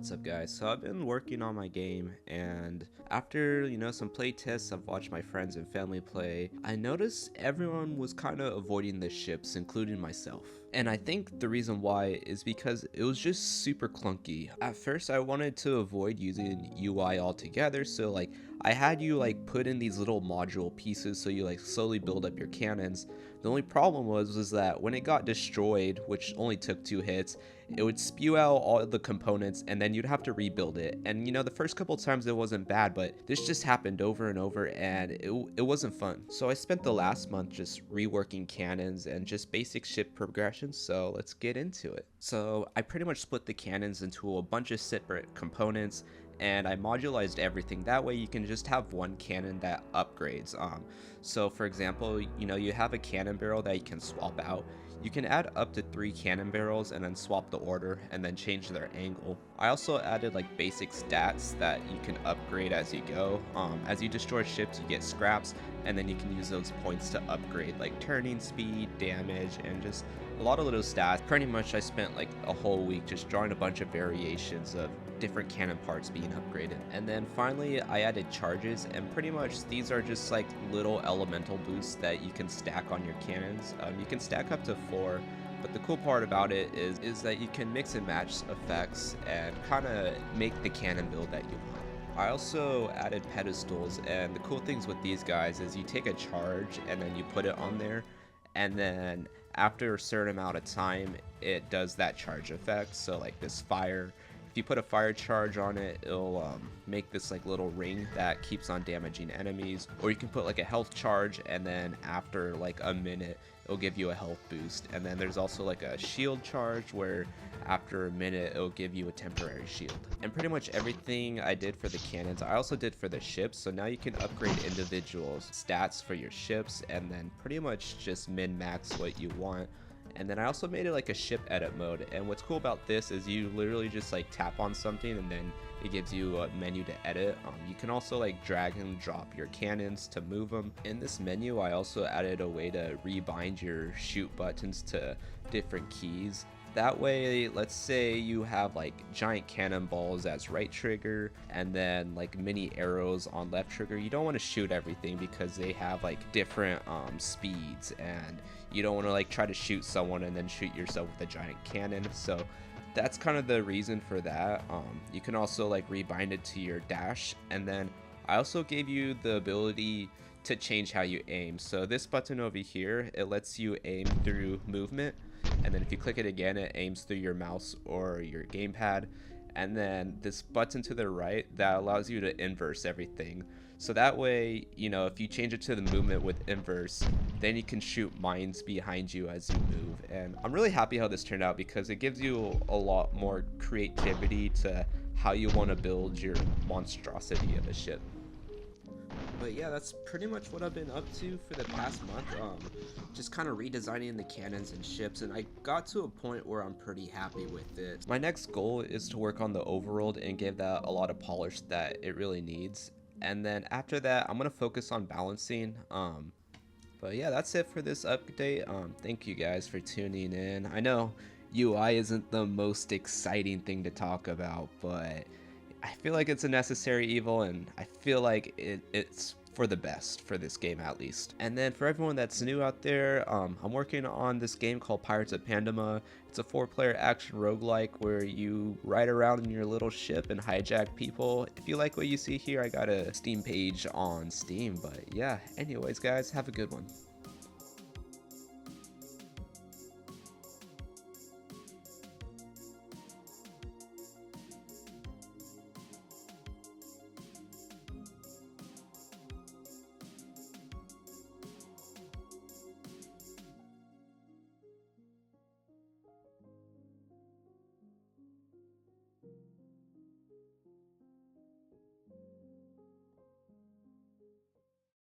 What's up guys? So I've been working on my game, and after some play tests I've watched my friends and family play, I noticed everyone was kind of avoiding the ships, including myself. And I think the reason why is because it was just super clunky. At first I wanted to avoid using UI altogether, so like I had you like put in these little module pieces so you like slowly build up your cannons. The only problem was that when it got destroyed, which only took 2 hits, it would spew out all the components and then you'd have to rebuild it. And the first couple times it wasn't bad, but this just happened over and over, and it wasn't fun. So I spent the last month just reworking cannons and just basic ship progressions, so let's get into it. So I pretty much split the cannons into a bunch of separate components, and I modularized everything. That way you can just have one cannon that upgrades. So for example, you have a cannon barrel that you can swap out. You can add up to 3 cannon barrels and then swap the order and then change their angle. I also added like basic stats that you can upgrade as you go. As you destroy ships, you get scraps, and then you can use those points to upgrade like turning speed, damage, and just a lot of little stats. Pretty much I spent like a whole week just drawing a bunch of variations of different cannon parts being upgraded. And then finally I added charges, and pretty much these are just like little elemental boosts that you can stack on your cannons. You can stack up to 4, but the cool part about it is that you can mix and match effects and kind of make the cannon build that you want. I also added pedestals, and the cool things with these guys is you take a charge and then you put it on there, and then after a certain amount of time it does that charge effect. So like this fire, if you put a fire charge on it, it'll make this like little ring that keeps on damaging enemies. Or you can put like a health charge, and then after like a minute it'll give you a health boost. And then there's also like a shield charge where after a minute it'll give you a temporary shield. And pretty much everything I did for the cannons I also did for the ships, so now you can upgrade individual stats for your ships and then pretty much just min-max what you want. And then I also made it like a ship edit mode, and what's cool about this is you literally just like tap on something and then it gives you a menu to edit. You can also like drag and drop your cannons to move them. In this menu I also added a way to rebind your shoot buttons to different keys. That way, let's say you have like giant cannonballs as right trigger and then like mini arrows on left trigger. You don't want to shoot everything because they have like different speeds, and you don't want to like try to shoot someone and then shoot yourself with a giant cannon. So that's kind of the reason for that. You can also like rebind it to your dash, and then I also gave you the ability to change how you aim. So this button over here, it lets you aim through movement, and then if you click it again it aims through your mouse or your gamepad. And then this button to the right, that allows you to inverse everything, so that way if you change it to the movement with inverse, then you can shoot mines behind you as you move. And I'm really happy how this turned out because it gives you a lot more creativity to how you want to build your monstrosity of a ship. But yeah, that's pretty much what I've been up to for the past month. Just kind of redesigning the cannons and ships, and I got to a point where I'm pretty happy with it. My next goal is to work on the overworld and give that a lot of polish that it really needs. And then after that, I'm gonna focus on balancing. But yeah, that's it for this update. Thank you guys for tuning in. I know UI isn't the most exciting thing to talk about, but I feel like it's a necessary evil, and I feel like it's for the best for this game at least. And then for everyone that's new out there, I'm working on this game called Pirates of Pandama. It's a 4-player action roguelike where you ride around in your little ship and hijack people. If you like what you see here, I got a Steam page on Steam. But yeah, anyways guys, have a good one.